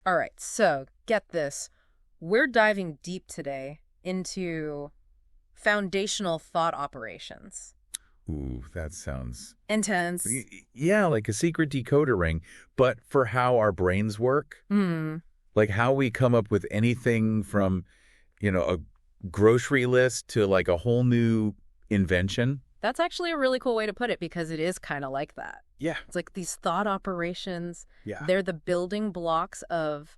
All right, so get this. We're diving deep today into foundational thought operations. Ooh, that sounds... Intense. Yeah, like a secret decoder ring, but for how our brains work. Like how we come up with anything from, a grocery list to like a whole new invention. That's actually a really cool way to put it because it is kind of like that. Yeah. It's like these thought operations, Yeah. they're the building blocks of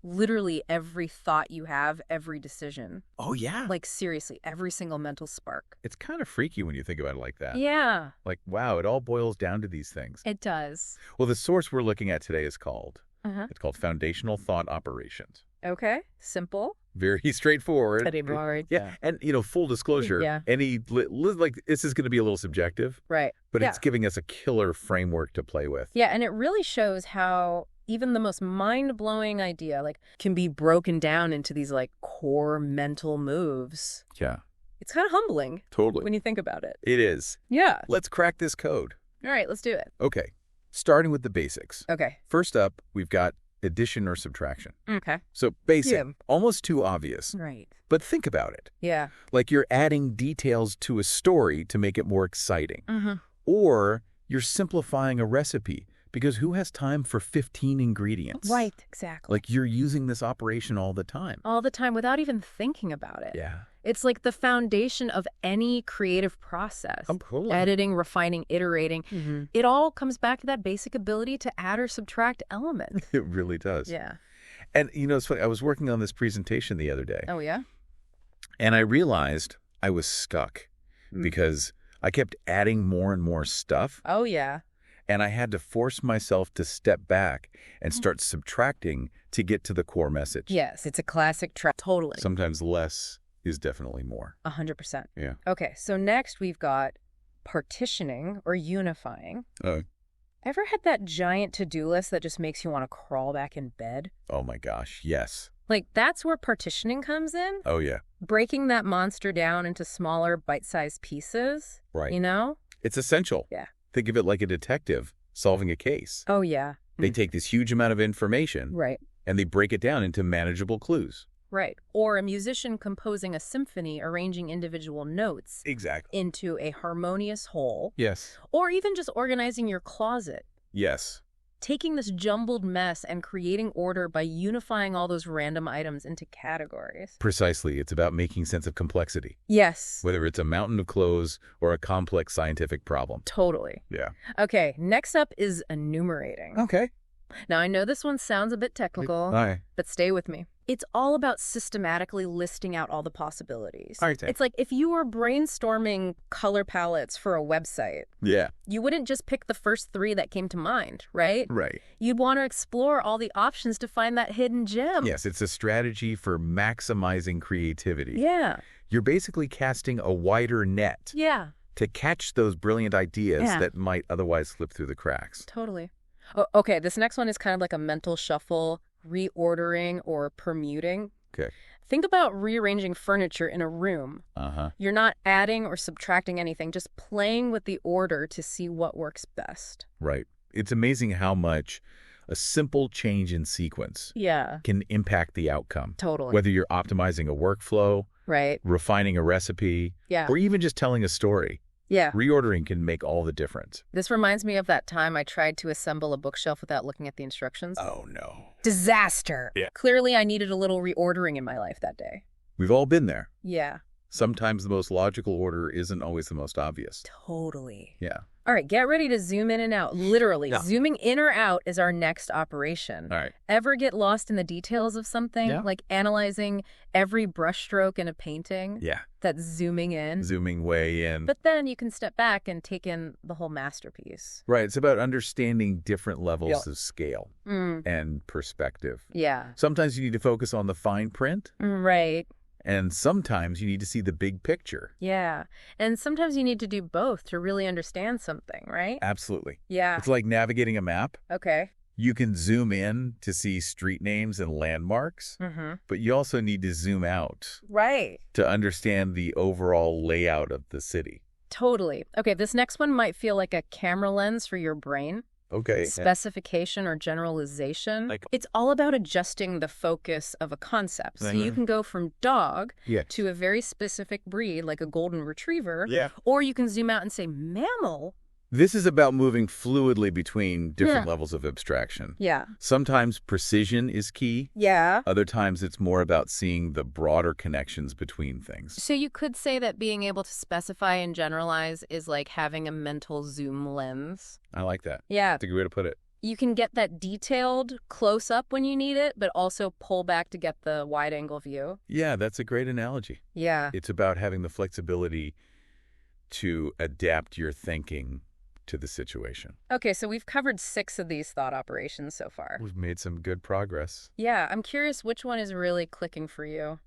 literally every thought you have, every decision. Oh, yeah. Like seriously, every single mental spark. It's kind of freaky when you think about it like that. Yeah. Like, wow, it all boils down to these things. It does. Well, the source we're looking at today is called, Uh-huh. it's called Foundational Thought Operations. Okay. Simple. Very straightforward. Pretty boring. Yeah. And, full disclosure, Yeah. like this is going to be a little subjective, Right. but Yeah. it's giving us a killer framework to play with. Yeah, and it really shows how even the most mind-blowing idea can be broken down into these core mental moves. Yeah. It's kind of humbling Totally. when you think about it. It is. Yeah. Let's crack this code. All right, let's do it. Okay. Starting with the basics. Okay. First up, we've got addition or subtraction. Okay. So basic, Yeah. almost too obvious. Right. But think about it. Yeah. Like you're adding details to a story to make it more exciting. Mm-hmm. Or you're simplifying a recipe because who has time for 15 ingredients? Right, exactly. Like you're using this operation all the time. All the time without even thinking about it. Yeah. It's like the foundation of any creative process. Totally. Editing, refining, iterating. Mm-hmm. It all comes back to that basic ability to add or subtract elements. It really does. Yeah. And it's funny, I was working on this presentation the other day. Oh, yeah? And I realized I was stuck because I kept adding more and more stuff. Oh, yeah. And I had to force myself to step back and start subtracting to get to the core message. Yes, it's a classic trap. Totally. Sometimes less is definitely more. 100%. Yeah. Okay, so next we've got partitioning or unifying. Ever had that giant to-do list that just makes you want to crawl back in bed? Oh my gosh, yes. That's where partitioning comes in. Oh yeah. Breaking that monster down into smaller bite-sized pieces. Right. It's essential. Yeah. Think of it like a detective solving a case. Oh, yeah. They take this huge amount of information Right. and they break it down into manageable clues. Right. Or a musician composing a symphony, arranging individual notes Exactly. into a harmonious whole. Yes. Or even just organizing your closet. Yes. Taking this jumbled mess and creating order by unifying all those random items into categories. Precisely. It's about making sense of complexity, Yes. whether it's a mountain of clothes or a complex scientific problem. Totally. Yeah. Okay, next up is enumerating. Okay. Now, I know this one sounds a bit technical, Hi. but stay with me. It's all about systematically listing out all the possibilities. All right. It's like if you were brainstorming color palettes for a website, Yeah. you wouldn't just pick the first 3 that came to mind, right? Right. You'd want to explore all the options to find that hidden gem. Yes, it's a strategy for maximizing creativity. Yeah. You're basically casting a wider net Yeah. to catch those brilliant ideas Yeah. that might otherwise slip through the cracks. Totally. Oh, okay, this next one is kind of like a mental shuffle, reordering or permuting. Okay. Think about rearranging furniture in a room. Uh-huh. You're not adding or subtracting anything, just playing with the order to see what works best. Right. It's amazing how much a simple change in sequence Yeah, can impact the outcome. totally. Whether you're optimizing a workflow, Right. refining a recipe, Yeah. or even just telling a story. Yeah. Reordering can make all the difference. This reminds me of that time I tried to assemble a bookshelf without looking at the instructions. Oh, no. Disaster. Yeah. Clearly, I needed a little reordering in my life that day. We've all been there. Yeah. Sometimes the most logical order isn't always the most obvious. Totally. Yeah. All right, get ready to zoom in and out. Literally, Yeah. zooming in or out is our next operation. All right. Ever get lost in the details of something? Yeah. Like analyzing every brushstroke in a painting? Yeah. That's zooming in. Zooming way in. But then you can step back and take in the whole masterpiece. Right. It's about understanding different levels Yeah. of scale Mm. and perspective. Yeah. Sometimes you need to focus on the fine print, Right. and sometimes you need to see the big picture. Yeah. And sometimes you need to do both to really understand something, right? Absolutely. Yeah. It's like navigating a map. Okay. You can zoom in to see street names and landmarks, Mm-hmm. but you also need to zoom out Right. to understand the overall layout of the city. Totally. Okay, this next one might feel like a camera lens for your brain. Okay. Specification or generalization. It's all about adjusting the focus of a concept. So you can go from dog to a very specific breed, like a golden retriever, or you can zoom out and say mammal. This is about moving fluidly between different levels of abstraction. Yeah. Sometimes precision is key. Yeah. Other times it's more about seeing the broader connections between things. So you could say that being able to specify and generalize is like having a mental zoom lens. I like that. Yeah. That's a good way to put it. You can get that detailed close up when you need it, but also pull back to get the wide angle view. Yeah, that's a great analogy. Yeah. It's about having the flexibility to adapt your thinking to the situation. Okay, so we've covered 6 of these thought operations so far. We've made some good progress. Yeah, I'm curious which one is really clicking for you.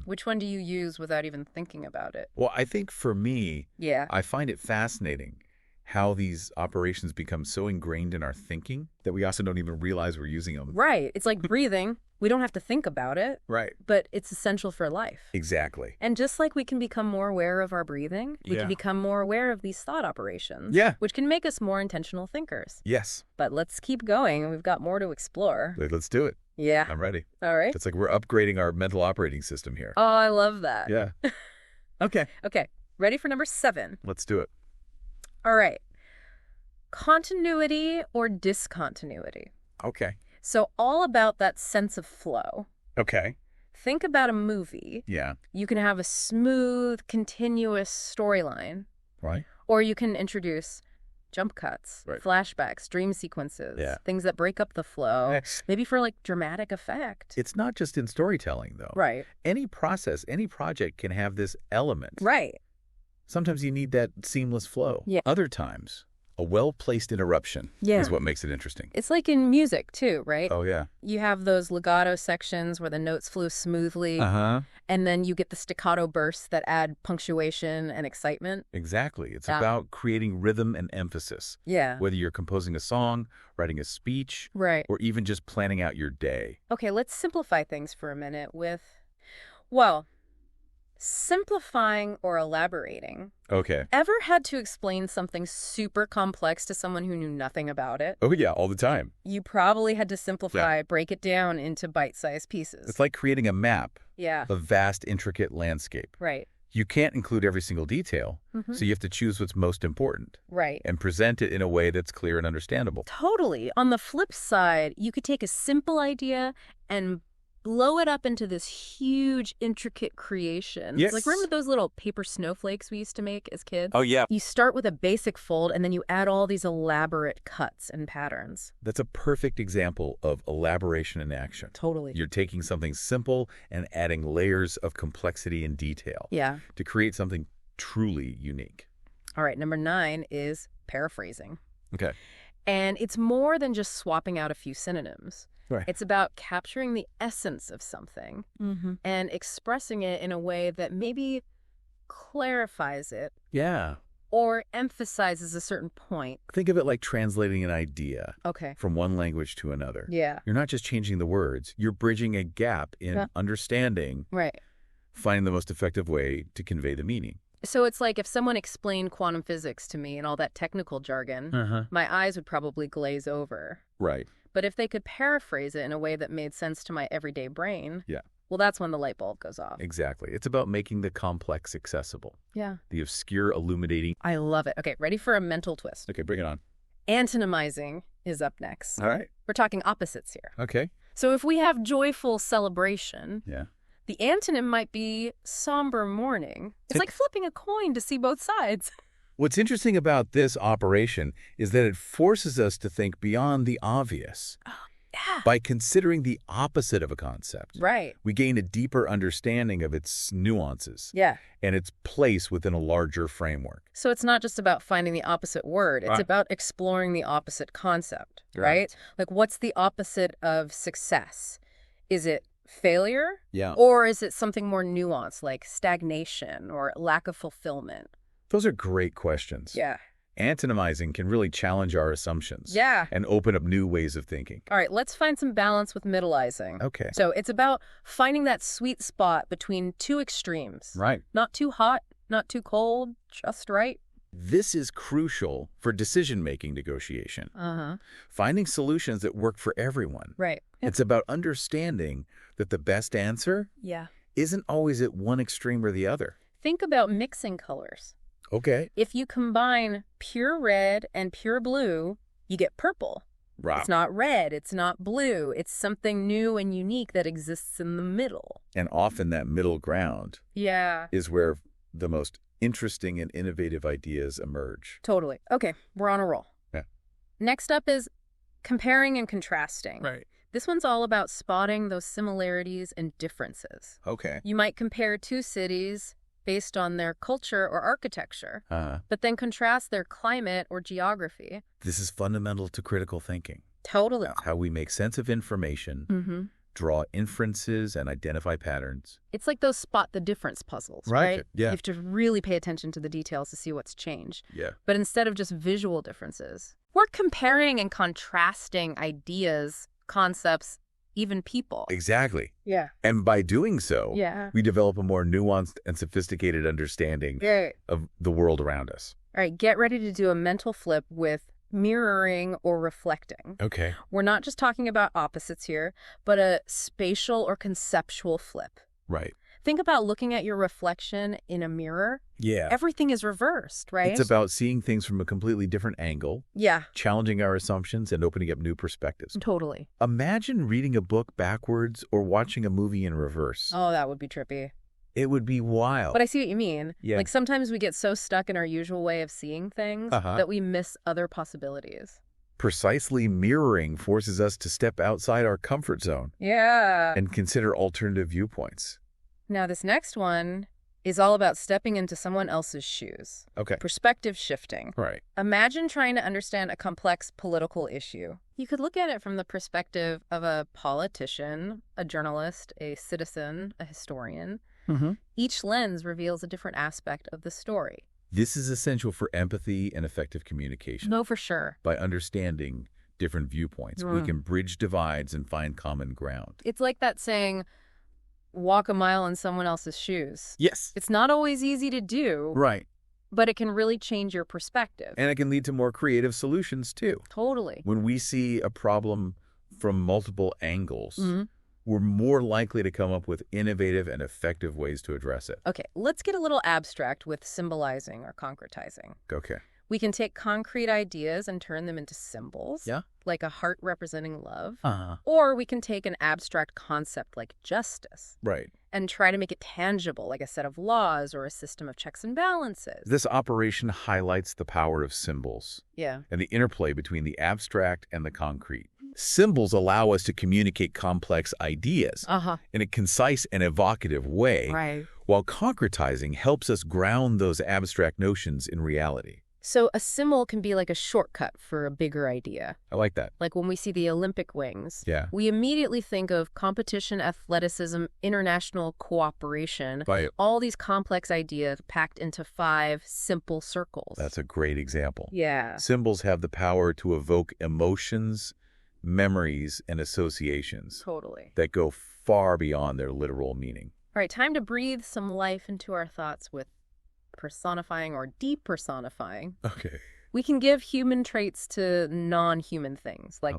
Which one do you use without even thinking about it? Well, I think for me, I find it fascinating how these operations become so ingrained in our thinking that we also don't even realize we're using them. Right. It's like breathing. We don't have to think about it. Right. But it's essential for life. Exactly. And just like we can become more aware of our breathing, we can become more aware of these thought operations. Which can make us more intentional thinkers. Yes. But let's keep going. We've got more to explore. Let's do it. Yeah. I'm ready. All right. It's like we're upgrading our mental operating system here. Oh, I love that. Yeah. Okay. Okay. Ready for number 7? Let's do it. All right. Continuity or discontinuity. Okay. So all about that sense of flow. Okay. Think about a movie. Yeah. You can have a smooth, continuous storyline. Right. Or you can introduce jump cuts, right. flashbacks, dream sequences, things that break up the flow, maybe for like dramatic effect. It's not just in storytelling, though. Right. Any process, any project can have this element. Right. Sometimes you need that seamless flow. Yeah. Other times, a well-placed interruption is what makes it interesting. It's like in music, too, right? Oh, yeah. You have those legato sections where the notes flow smoothly, and then you get the staccato bursts that add punctuation and excitement. Exactly. It's about creating rhythm and emphasis. Yeah. Whether you're composing a song, writing a speech, or even just planning out your day. Okay, let's simplify things for a minute with, well, simplifying or elaborating. Okay. Ever had to explain something super complex to someone who knew nothing about it? Oh, yeah, all the time. You probably had to simplify, break it down into bite-sized pieces. It's like creating a map of a vast, intricate landscape. Right. You can't include every single detail, so you have to choose what's most important. Right. And present it in a way that's clear and understandable. Totally. On the flip side, you could take a simple idea and blow it up into this huge, intricate creation. Yes. Like, remember those little paper snowflakes we used to make as kids? Oh, yeah. You start with a basic fold, and then you add all these elaborate cuts and patterns. That's a perfect example of elaboration in action. Totally. You're taking something simple and adding layers of complexity and detail. Yeah. To create something truly unique. All right, number 9 is paraphrasing. Okay. And it's more than just swapping out a few synonyms. Right. It's about capturing the essence of something and expressing it in a way that maybe clarifies it. Yeah. Or emphasizes a certain point. Think of it like translating an idea Okay. from one language to another. Yeah. You're not just changing the words. You're bridging a gap in understanding, Right. finding the most effective way to convey the meaning. So it's like if someone explained quantum physics to me and all that technical jargon, my eyes would probably glaze over. Right. But if they could paraphrase it in a way that made sense to my everyday brain, well, that's when the light bulb goes off. Exactly. It's about making the complex accessible. Yeah. The obscure illuminating. I love it. Okay, ready for a mental twist? Okay, bring it on. Antonymizing is up next. All right. We're talking opposites here. Okay. So if we have joyful celebration, the antonym might be somber mourning. It's like flipping a coin to see both sides. What's interesting about this operation is that it forces us to think beyond the obvious. Oh, yeah. By considering the opposite of a concept. Right. We gain a deeper understanding of its nuances. Yeah. And its place within a larger framework. So it's not just about finding the opposite word. It's about exploring the opposite concept, right? Like, what's the opposite of success? Is it failure? Yeah. Or is it something more nuanced, like stagnation or lack of fulfillment? Those are great questions. Yeah. Antonymizing can really challenge our assumptions. Yeah. And open up new ways of thinking. All right, let's find some balance with middleizing. Okay. So it's about finding that sweet spot between two extremes. Right. Not too hot, not too cold, just right. This is crucial for decision-making negotiation. Finding solutions that work for everyone. Right. It's about understanding that the best answer isn't always at one extreme or the other. Think about mixing colors. Okay. If you combine pure red and pure blue, you get purple. Right. It's not red, it's not blue. It's something new and unique that exists in the middle. And often that middle ground is where the most interesting and innovative ideas emerge. Totally. Okay, we're on a roll. Yeah. Next up is comparing and contrasting. Right. This one's all about spotting those similarities and differences. Okay. You might compare two cities based on their culture or architecture, but then contrast their climate or geography. This is fundamental to critical thinking. Totally. That's how we make sense of information, draw inferences, and identify patterns. It's like those spot the difference puzzles, right? Yeah. You have to really pay attention to the details to see what's changed. Yeah. But instead of just visual differences, we're comparing and contrasting ideas, concepts, even people. Exactly. Yeah. And by doing so, we develop a more nuanced and sophisticated understanding of the world around us. All right, get ready to do a mental flip with mirroring or reflecting. Okay. We're not just talking about opposites here, but a spatial or conceptual flip. Right. Think about looking at your reflection in a mirror. Yeah. Everything is reversed, right? It's about seeing things from a completely different angle. Yeah. Challenging our assumptions and opening up new perspectives. Totally. Imagine reading a book backwards or watching a movie in reverse. Oh, that would be trippy. It would be wild. But I see what you mean. Yeah. Like sometimes we get so stuck in our usual way of seeing things that we miss other possibilities. Precisely, mirroring forces us to step outside our comfort zone. Yeah. And consider alternative viewpoints. Now, this next one is all about stepping into someone else's shoes. Okay. Perspective shifting. Right. Imagine trying to understand a complex political issue. You could look at it from the perspective of a politician, a journalist, a citizen, a historian. Each lens reveals a different aspect of the story. This is essential for empathy and effective communication. No, for sure. By understanding different viewpoints, we can bridge divides and find common ground. It's like that saying, walk a mile in someone else's shoes. Yes. It's not always easy to do. Right. But it can really change your perspective. And it can lead to more creative solutions, too. Totally. When we see a problem from multiple angles, we're more likely to come up with innovative and effective ways to address it. Okay, let's get a little abstract with symbolizing or concretizing. Okay. We can take concrete ideas and turn them into symbols, like a heart representing love. Or we can take an abstract concept like justice and try to make it tangible, like a set of laws or a system of checks and balances. This operation highlights the power of symbols and the interplay between the abstract and the concrete. Symbols allow us to communicate complex ideas in a concise and evocative way, while concretizing helps us ground those abstract notions in reality. So a symbol can be like a shortcut for a bigger idea. I like that. Like when we see the Olympic wings, we immediately think of competition, athleticism, international cooperation, all these complex ideas packed into 5 simple circles. That's a great example. Yeah. Symbols have the power to evoke emotions, memories, and associations that go far beyond their literal meaning. All right, time to breathe some life into our thoughts with personifying or depersonifying. Okay. We can give human traits to non-human things, like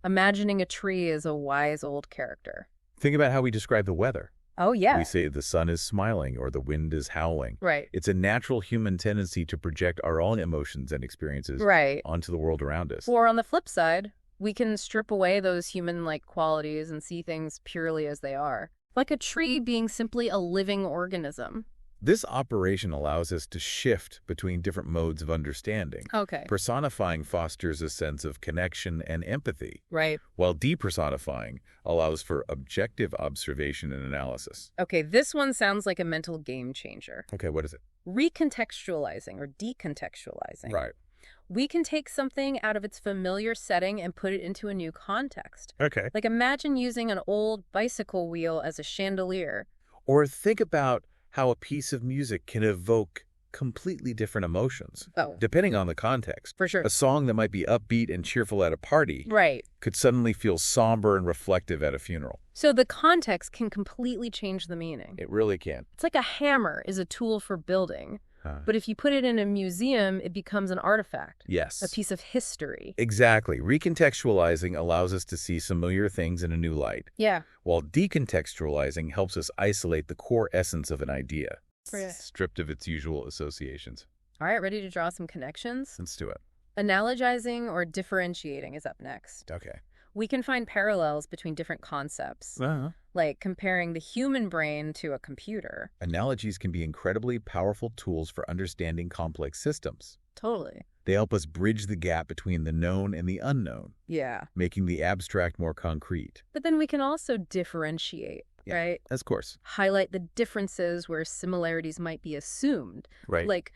imagining a tree as a wise old character. Think about how we describe the weather. Oh, yeah. We say the sun is smiling or the wind is howling. Right. It's a natural human tendency to project our own emotions and experiences onto the world around us. Or on the flip side, we can strip away those human-like qualities and see things purely as they are, like a tree being simply a living organism. This operation allows us to shift between different modes of understanding. Okay. Personifying fosters a sense of connection and empathy. Right. While depersonifying allows for objective observation and analysis. Okay, this one sounds like a mental game changer. Okay, what is it? Recontextualizing or decontextualizing. Right. We can take something out of its familiar setting and put it into a new context. Okay. Like imagine using an old bicycle wheel as a chandelier. Or think about how a piece of music can evoke completely different emotions, depending on the context. For sure. A song that might be upbeat and cheerful at a party could suddenly feel somber and reflective at a funeral. So the context can completely change the meaning. It really can. It's like a hammer is a tool for building, But if you put it in a museum, it becomes an artifact. Yes. A piece of history. Exactly. Recontextualizing allows us to see familiar things in a new light. Yeah. While decontextualizing helps us isolate the core essence of an idea, stripped of its usual associations. All right, ready to draw some connections? Let's do it. Analogizing or differentiating is up next. Okay. We can find parallels between different concepts, like comparing the human brain to a computer. Analogies can be incredibly powerful tools for understanding complex systems. Totally. They help us bridge the gap between the known and the unknown, making the abstract more concrete. But then we can also differentiate, right? Of course. Highlight the differences where similarities might be assumed. Right. Like,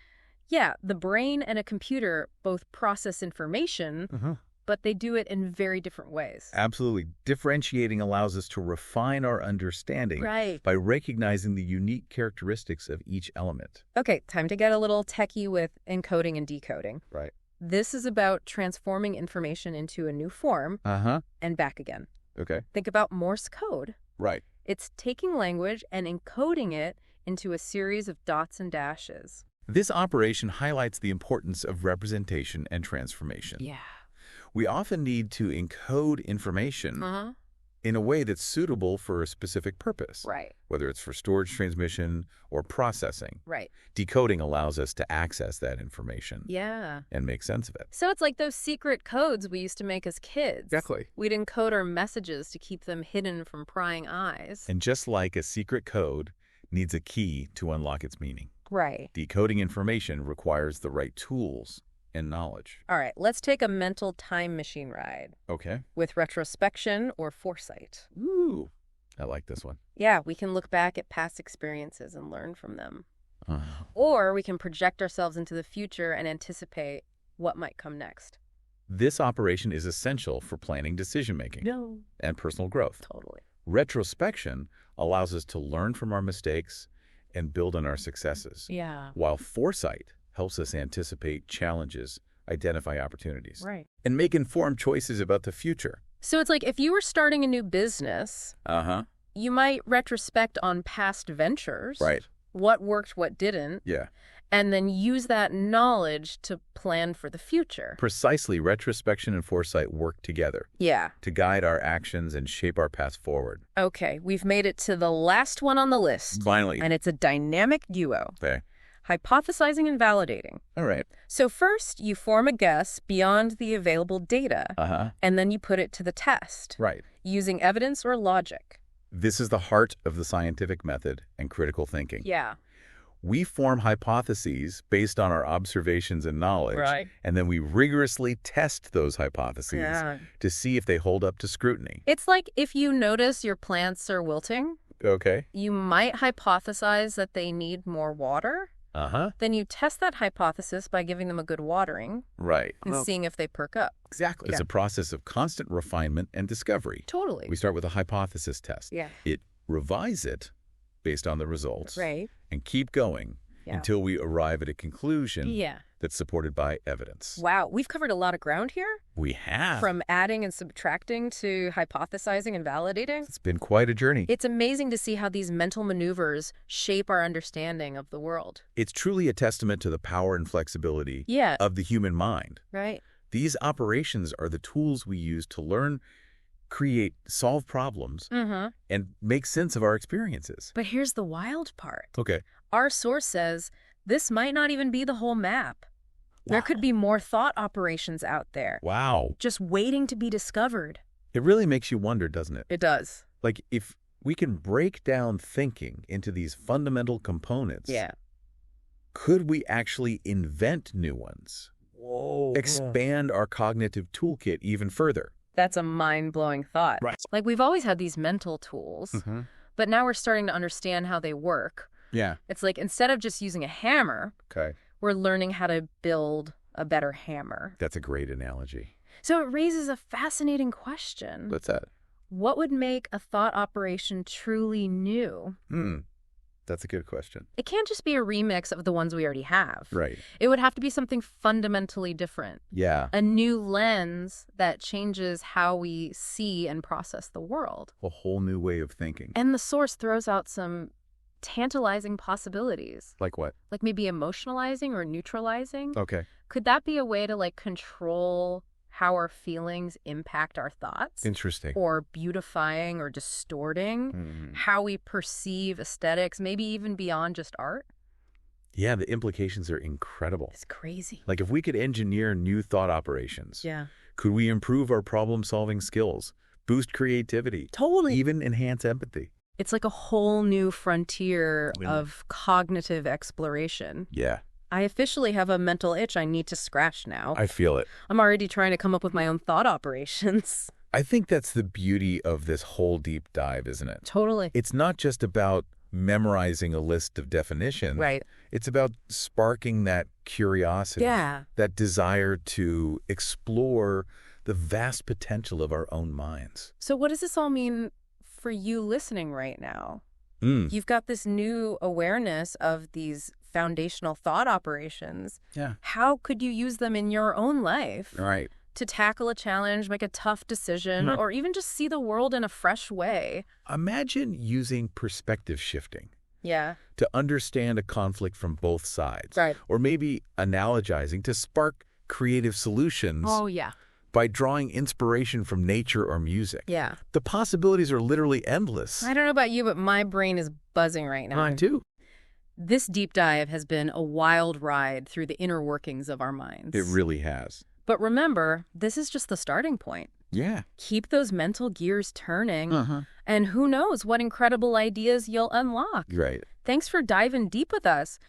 the brain and a computer both process information, but they do it in very different ways. Absolutely. Differentiating allows us to refine our understanding by recognizing the unique characteristics of each element. Okay, time to get a little techie with encoding and decoding. Right. This is about transforming information into a new form and back again. Okay. Think about Morse code. Right. It's taking language and encoding it into a series of dots and dashes. This operation highlights the importance of representation and transformation. Yeah. We often need to encode information in a way that's suitable for a specific purpose. Right. Whether it's for storage transmission or processing. Right. Decoding allows us to access that information. Yeah. And make sense of it. So it's like those secret codes we used to make as kids. Exactly. We'd encode our messages to keep them hidden from prying eyes. And just like a secret code needs a key to unlock its meaning. Right. Decoding information requires the right tools and knowledge. All right, let's take a mental time machine ride. Okay. With retrospection or foresight. Ooh, I like this one. Yeah, we can look back at past experiences and learn from them. Or we can project ourselves into the future and anticipate what might come next. This operation is essential for planning decision-making and personal growth. Totally. Retrospection allows us to learn from our mistakes and build on our successes. Yeah. While foresight helps us anticipate challenges, identify opportunities, and make informed choices about the future. So it's like if you were starting a new business, you might retrospect on past ventures, what worked, what didn't, and then use that knowledge to plan for the future. Precisely, retrospection and foresight work together. To guide our actions and shape our path forward. Okay, we've made it to the last one on the list. Finally. And it's a dynamic duo. Okay. Hypothesizing and validating. All right. So first, you form a guess beyond the available data, and then you put it to the test. Using evidence or logic. This is the heart of the scientific method and critical thinking. We form hypotheses based on our observations and knowledge, and then we rigorously test those hypotheses to see if they hold up to scrutiny. It's like if you notice your plants are wilting, you might hypothesize that they need more water. Then you test that hypothesis by giving them a good watering. And seeing if they perk up. Exactly. It's a process of constant refinement and discovery. Totally. We start with a hypothesis test. It revise it based on the results. And keep going until we arrive at a conclusion that's supported by evidence. Wow, we've covered a lot of ground here. We have. From adding and subtracting to hypothesizing and validating. It's been quite a journey. It's amazing to see how these mental maneuvers shape our understanding of the world. It's truly a testament to the power and flexibility of the human mind. These operations are the tools we use to learn, create, solve problems, and make sense of our experiences. But here's the wild part. Okay. Our source says this might not even be the whole map. There could be more thought operations out there. Wow. Just waiting to be discovered. It really makes you wonder, doesn't it? It does. Like, if we can break down thinking into these fundamental components, could we actually invent new ones? Expand our cognitive toolkit even further? That's a mind-blowing thought. Like, we've always had these mental tools, but now we're starting to understand how they work. It's like instead of just using a hammer, we're learning how to build a better hammer. That's a great analogy. So it raises a fascinating question. What's that? What would make a thought operation truly new? That's a good question. It can't just be a remix of the ones we already have. Right. It would have to be something fundamentally different. Yeah. A new lens that changes how we see and process the world. A whole new way of thinking. And the source throws out some tantalizing possibilities. Like what? Like maybe emotionalizing or neutralizing. Okay. Could that be a way to like control how our feelings impact our thoughts? Interesting. Or beautifying or distorting how we perceive aesthetics, maybe even beyond just art? Yeah, the implications are incredible. It's crazy. Like if we could engineer new thought operations, could we improve our problem-solving skills, boost creativity, totally, even enhance empathy? It's like a whole new frontier of cognitive exploration. Yeah. I officially have a mental itch I need to scratch now. I feel it. I'm already trying to come up with my own thought operations. I think that's the beauty of this whole deep dive, isn't it? Totally. It's not just about memorizing a list of definitions. Right. It's about sparking that curiosity, that desire to explore the vast potential of our own minds. So what does this all mean for you listening right now? You've got this new awareness of these foundational thought operations. Yeah. How could you use them in your own life? Right. To tackle a challenge, make a tough decision, or even just see the world in a fresh way? Imagine using perspective shifting. Yeah. To understand a conflict from both sides. Right. Or maybe analogizing to spark creative solutions. Oh, yeah. By drawing inspiration from nature or music. Yeah. The possibilities are literally endless. I don't know about you, but my brain is buzzing right now. Mine too. This deep dive has been a wild ride through the inner workings of our minds. It really has. But remember, this is just the starting point. Yeah. Keep those mental gears turning. And who knows what incredible ideas you'll unlock. Right. Thanks for diving deep with us.